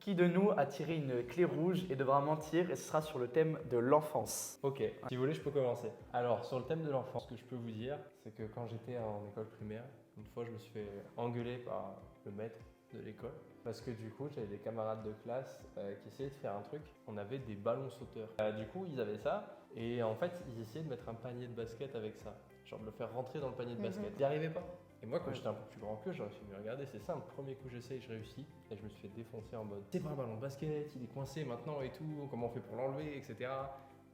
Qui de nous a tiré une clé rouge et devra mentir et ce sera sur le thème de l'enfance. Ok, si vous voulez, je peux commencer. Alors, sur le thème de l'enfance, ce que je peux vous dire, c'est que quand j'étais en école primaire, une fois, je me suis fait engueuler par le maître de l'école. Parce que du coup, j'avais des camarades de classe qui essayaient de faire un truc. On avait des ballons sauteurs. Du coup, ils avaient ça. Et en fait, ils essayaient de mettre un panier de basket avec ça. Genre de le faire rentrer dans le panier de basket. Ils n'y arrivaient pas. Et moi, quand j'étais un peu plus grand qu'eux, j'aurais fait, mais regardez, c'est simple. Premier coup, j'essaye, je réussis. Et je me suis fait défoncer en mode, c'est pas un ballon de basket, il est coincé maintenant et tout. Comment on fait pour l'enlever, etc.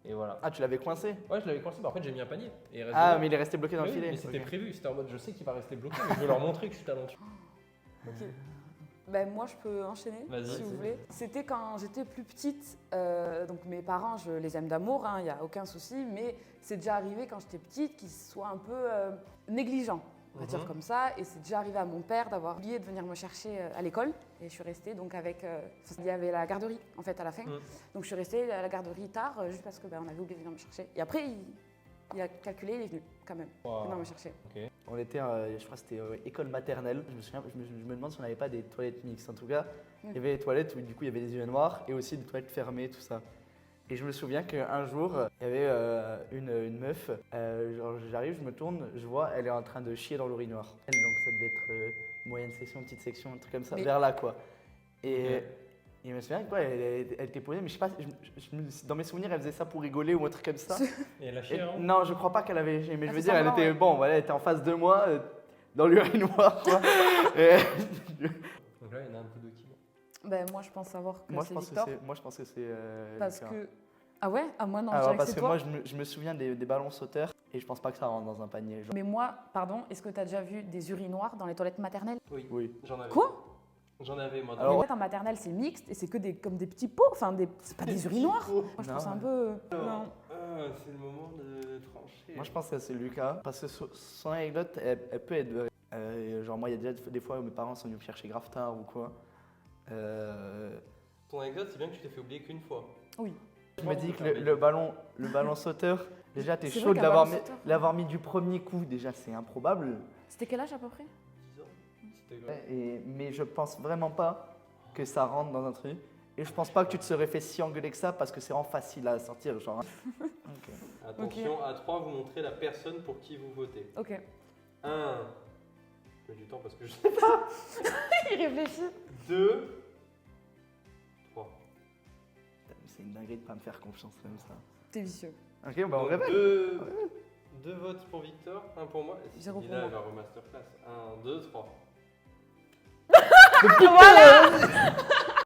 Et voilà. Ah, tu l'avais coincé? Ouais, je l'avais coincé, mais en fait, j'ai mis un panier. Et il reste Ah, dedans. mais il est resté bloqué dans Oui, le filet. mais c'était Ok. prévu. C'était en mode, je sais qu'il va rester bloqué, mais je veux leur montrer que je suis talentueux. Ok. Ben, moi, je peux enchaîner, Vas-y. si vous voulez. C'était quand j'étais plus petite. Donc, mes parents, je les aime d'amour, il n'y a aucun souci. Mais c'est déjà arrivé quand j'étais petite qu'ils soient un peu négligents, on va dire comme ça. Et c'est déjà arrivé à mon père d'avoir oublié de venir me chercher à l'école. Et je suis restée donc avec... il y avait la garderie, en fait, à la fin. Donc, je suis restée à la garderie tard, juste parce que on avait oublié de venir me chercher. Et après, il a calculé, il est venu, quand même, venir me chercher. Ok. On était, je crois que c'était école maternelle. Je me souviens, je me demande si on n'avait pas des toilettes mixtes. En tout cas, il y avait des toilettes où du coup il y avait des yeux noirs et aussi des toilettes fermées, tout ça. Et je me souviens qu'un jour, il y avait une meuf, genre j'arrive, je me tourne, je vois, elle est en train de chier dans l'urinoir. Donc ça devait être moyenne section, petite section, un truc comme ça, Mais- vers là quoi. Et je me souviens quoi, elle était posée, mais je sais pas, dans mes souvenirs, elle faisait ça pour rigoler ou un truc comme ça. Et elle a Et- chié, hein? non, je crois pas qu'elle avait chié, mais je Elle veux fait dire, elle semblant, était, ouais. bon, voilà, elle était en face de moi, dans l'urinoir quoi. Et- Donc là, il y en a un peu de qui? Ben, moi, je pense savoir que moi, je c'est pense que Victor. c'est, moi, je pense que c'est Parce Lucas. que... Ah ouais? Ah, moi, non, je Alors, dirais que parce c'est que toi. moi, je me souviens des ballons sauteurs et je pense pas que ça rentre dans un panier. Genre. Mais moi, pardon, est-ce que tu as déjà vu des urinoirs dans les toilettes maternelles? Oui. Oui. J'en avais. Quoi? J'en avais, moi. Alors- Les toilettes en maternelle, c'est mixte et c'est que comme des petits pots, enfin, c'est pas des urinoirs. Moi, je Non. trouve ça un peu... Non. C'est le moment de trancher. Moi, je pense que c'est Lucas parce que son anecdote, elle peut être vraie. Genre, moi, il y a déjà des fois où mes parents sont venus me chercher grave tard ou quoi. Ton anecdote, c'est bien que tu t'es fait oublier qu'une fois. Oui. Je me dis que le ballon sauteur, déjà, t'es C'est chaud vrai de qu'un ballon sauteur, l'avoir mis du premier coup. Déjà, c'est improbable. C'était quel âge à peu près? 10 ans. C'était quoi? Mais je pense vraiment pas que ça rentre dans un truc. Et je pense pas que tu te serais fait si engueuler que ça parce que c'est vraiment facile à sortir. Genre. Ok. Attention, à 3, vous montrez la personne pour qui vous votez. Ok. 1. Je mets du temps parce que je... Il réfléchit. 2. 3. C'est une dinguerie de pas me faire confiance comme ça. T'es vicieux. Ok, bah on révèle. 2 votes pour Victor, 1 pour moi. Et si Zéro pour Lila moi. va remasterclass. 1, 2, 3. Voilà.